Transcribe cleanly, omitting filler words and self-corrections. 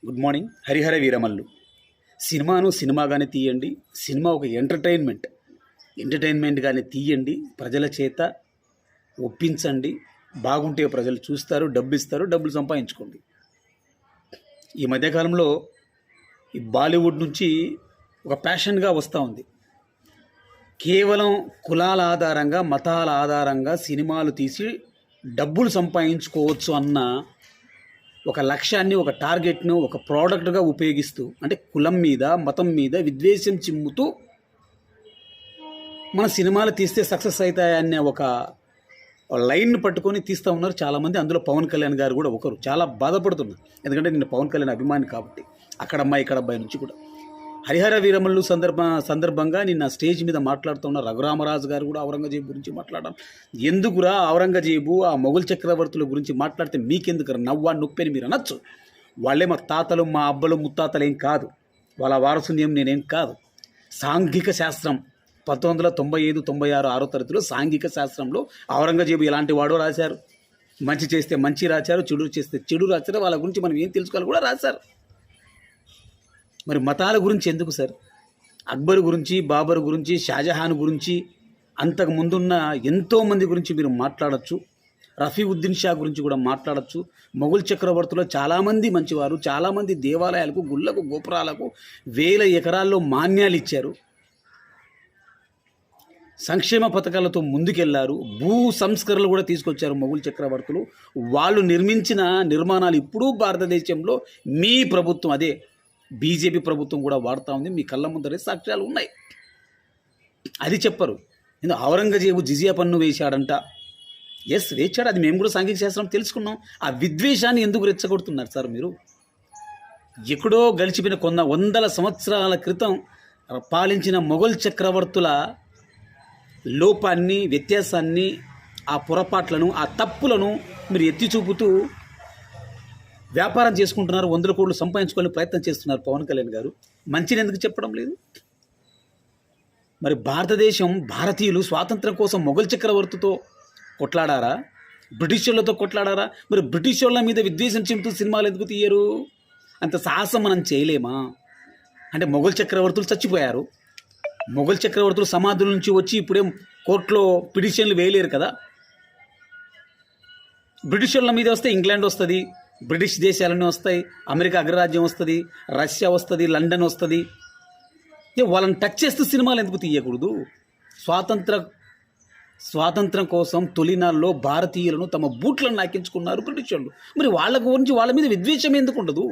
Good morning. Harihara Veeramallu సినిమాను సినిమాగానే తీయండి. Cinema ఒక ఎంటర్టైన్మెంట్గానే తీయండి. ప్రజల చేత ఒప్పించండి. బాగుంటే ప్రజలు చూస్తారు, డబ్బు ఇస్తారు, డబ్బులు సంపాదించుకోండి. ఈ మధ్యకాలంలో ఈ బాలీవుడ్ నుంచి ఒక ప్యాషన్గా వస్తూ ఉంది. కేవలం కులాల ఆధారంగా, మతాల ఆధారంగా సినిమాలు తీసి డబ్బులు సంపాదించుకోవచ్చు అన్న ఒక లక్ష్యాన్ని, ఒక టార్గెట్ను ఒక ప్రోడక్ట్గా ఉపయోగిస్తూ, అంటే కులం మీద, మతం మీద విద్వేషం చిమ్ముతూ మన సినిమాలు తీస్తే సక్సెస్ అవుతాయనే ఒక లైన్ను పట్టుకొని తీస్తూ ఉన్నారు చాలామంది. అందులో పవన్ కళ్యాణ్ గారు కూడా ఒకరు. చాలా బాధపడుతున్నారు, ఎందుకంటే నేను పవన్ కళ్యాణ్ అభిమాని కాబట్టి. అక్కడమ్మాయి ఇక్కడబ్బాయి నుంచి కూడా హరిహర వీరమల్లు సందర్భంగా నిన్న స్టేజ్ మీద మాట్లాడుతున్న రఘురామరాజు గారు కూడా ఔరంగజేబు గురించి మాట్లాడడం. ఎందుకురా ఔరంగజేబు, ఆ మొఘల్ చక్రవర్తుల గురించి మాట్లాడితే మీకెందుకు నవ్వా నొప్పి అని మీరు అనొచ్చు. వాళ్ళే మా తాతలు, మా అబ్బలు, ముత్తాతలు ఏం కాదు, వాళ్ళ వారసుని నేనేం కాదు. సాంఘిక శాస్త్రం 1995-96 6వ తరగతిలో సాంఘిక శాస్త్రంలో ఔరంగజేబు ఎలాంటి వాడో రాశారు. మంచి చేస్తే మంచి రాశారు, చెడు చేస్తే చెడు రాశారు. వాళ్ళ గురించి మనం ఏం తెలుసుకోవాలి కూడా రాశారు. మరి మతాల గురించి ఎందుకు సార్? అక్బర్ గురించి, బాబర్ గురించి, షాజహాన్ గురించి, అంతకు ముందున్న ఎంతోమంది గురించి మీరు మాట్లాడచ్చు. రఫీఉద్దీన్ షా గురించి కూడా మాట్లాడచ్చు. మొఘల్ చక్రవర్తులు చాలామంది మంచివారు, చాలామంది దేవాలయాలకు, గుళ్ళకు, గోపురాలకు వేల ఎకరాల్లో మాన్యాలు ఇచ్చారు. సంక్షేమ పథకాలతో ముందుకెళ్లారు. భూ సంస్కరణలు కూడా తీసుకొచ్చారు మొఘల్ చక్రవర్తులు. వాళ్ళు నిర్మించిన నిర్మాణాలు ఇప్పుడు భారతదేశంలో మీ ప్రభుత్వం, అదే బీజేపీ ప్రభుత్వం కూడా వాడుతూ ఉంది. మీ కళ్ళ ముందరే సాక్ష్యాలు ఉన్నాయి. అది చెప్పరు. ఔరంగజేబు జిజియా పన్ను వేశాడంట. ఎస్, వేశాడు. అది మేము కూడా సాంఘిక శాస్త్రం తెలుసుకున్నాం. ఆ విద్వేషాన్ని ఎందుకు రెచ్చగొడుతున్నారు సార్ మీరు? ఎక్కడో గడిచిపోయిన వందల సంవత్సరాల క్రితం పాలించిన మొఘల్ చక్రవర్తుల లోపాన్ని, వ్యత్యాసాన్ని, ఆ పొరపాట్లను, ఆ తప్పులను మీరు ఎత్తి చూపుతూ వ్యాపారం చేసుకుంటున్నారు. 100 కోట్లు సంపాదించుకోవాలని ప్రయత్నం చేస్తున్నారు పవన్ కళ్యాణ్ గారు. మంచిని ఎందుకు చెప్పడం లేదు? మరి భారతీయులు స్వాతంత్రం కోసం మొఘల్ చక్రవర్తితో కొట్లాడారా? బ్రిటిష్ వాళ్ళతో కొట్లాడారా? మరి బ్రిటిష్ వాళ్ళ మీద విద్వేషం చెందుతూ సినిమాలు ఎందుకు తీయరు? అంత సాహసం మనం చేయలేమా? అంటే మొఘల్ చక్రవర్తులు చచ్చిపోయారు. మొఘల్ చక్రవర్తులు సమాధుల నుంచి వచ్చి ఇప్పుడేం కోర్టులో పిటిషన్లు వేయలేరు కదా. బ్రిటిష్ వాళ్ళ మీద వస్తే ఇంగ్లాండ్ వస్తుంది, బ్రిటిష్ దేశాలన్నీ వస్తాయి, అమెరికా అగ్రరాజ్యం వస్తుంది, రష్యా వస్తుంది, లండన్ వస్తుంది. వాళ్ళని టచ్ చేస్తూ సినిమాలు ఎందుకు తీయకూడదు? స్వాతంత్రం కోసం తొలినాల్లో భారతీయులను తమ బూట్లను నాకించుకున్నారు బ్రిటిష్ వాళ్ళు. మరి వాళ్ళ గురించి వాళ్ళ మీద విద్వేషం ఎందుకు ఉండదు?